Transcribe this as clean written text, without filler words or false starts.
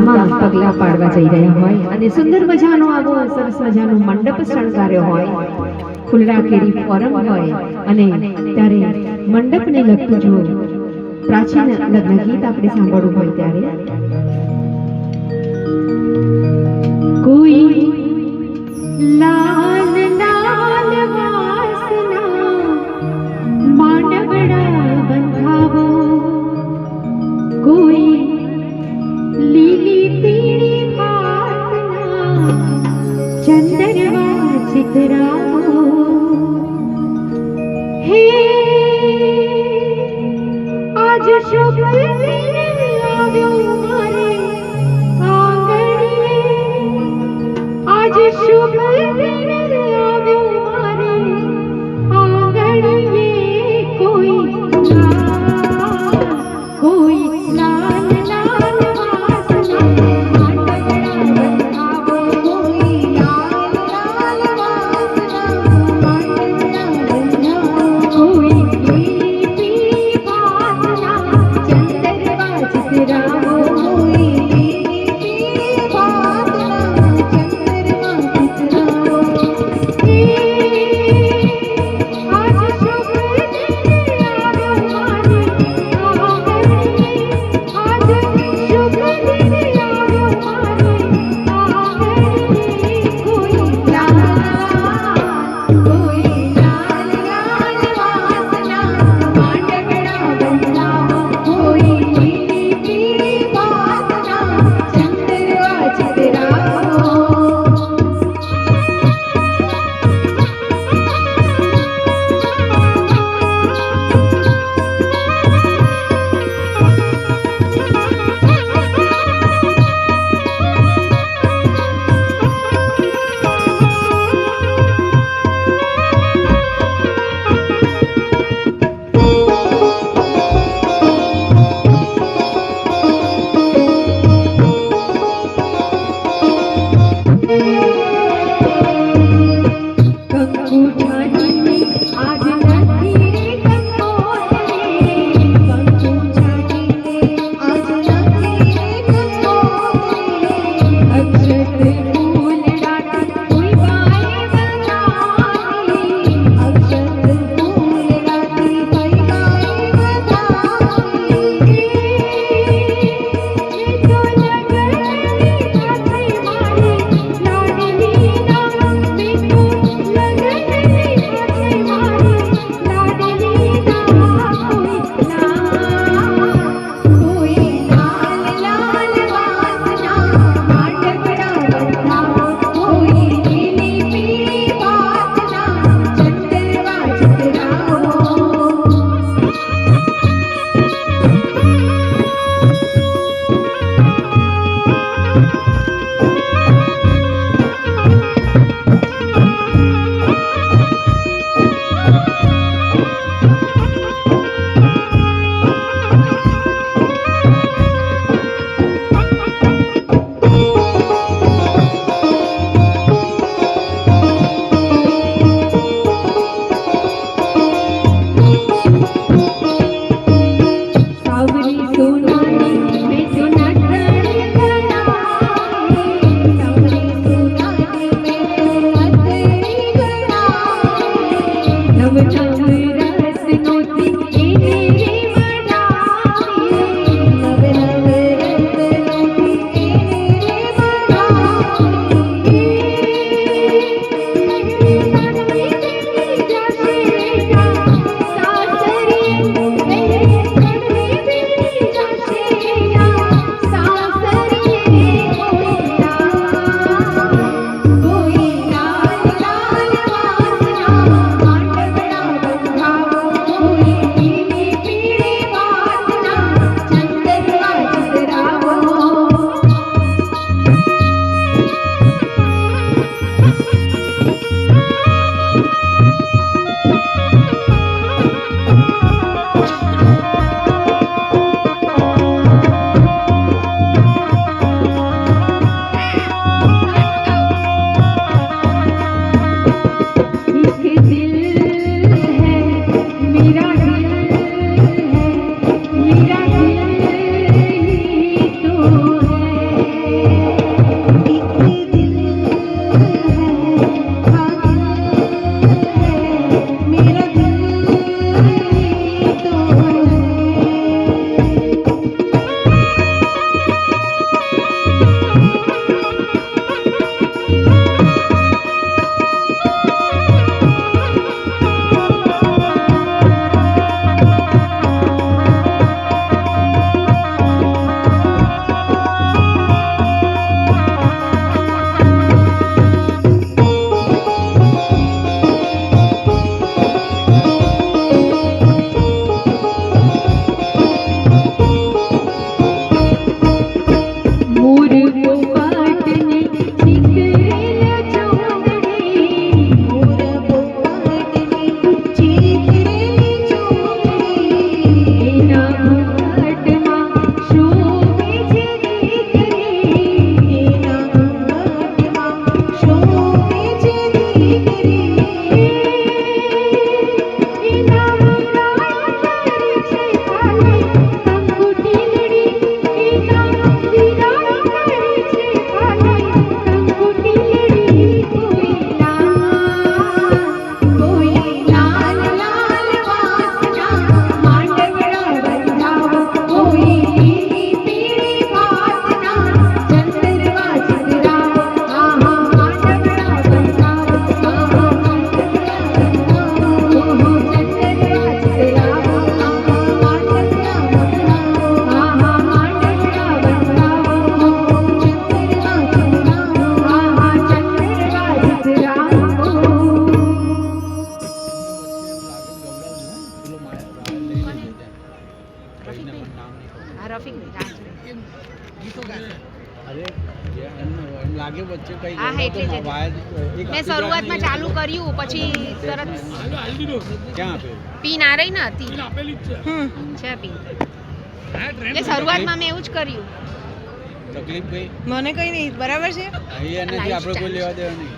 ગરબામાં પગલા પાડવા જઈ રહ્યા હોય અને સુંદર મજાનો આવો સરસ મજાનો મંડપ શણગાર્યો હોય, ફૂલડા કેરી ફોરમ હોય અને ત્યારે મંડપને લગતું જો પ્રાચીન લગ્ન ગીત આપણે સાંભળવું હોય ત્યારે કોઈ લાલ લાલ વાસના માંડવડા બંધાવો, કોઈ લીલી પીળી ભાતના ચંદરવા ચિતરાવો, હે આજ શુભ દિન આવ્યો મારે આંગણે, આજ શુભ દિન આવ્યો મારે આંગણે, કોઈ લાલ લાલ વાસના માંડવડા બંધાવો, કોઈ લાલ લાલ વાસના માંડવડા બંધાવો, કોઈ લીલી પીળી ભાતના ચંદરવા ચિતરાવો, કોઈ લીલી પીળી ભાતના ચંદરવા ચિતરાવો, હે આજ શુભ દિન આવ્યો મારે આંગણે, આજ શુભ દિન આવ્યો મારે આંગણે, કોઈ લાલ લાલ વાસના માંડવડા બંધાવો, કોઈ લીલી પીળી અરે એમ લાગે વચ્ચે કઈ હા, એટલે જ. મેં શરૂઆતમાં ચાલુ કર્યું પછી તરત ક્યાં આપ્યું? પીન આ રહી ને હતી છે પીન એટલે શરૂઆતમાં મેં એવું જ કર્યું. તકલીફ કઈ મને કઈ નહીં બરાબર છે અહીંયા નથી આપણે કોઈ લેવા દેવા નહીં.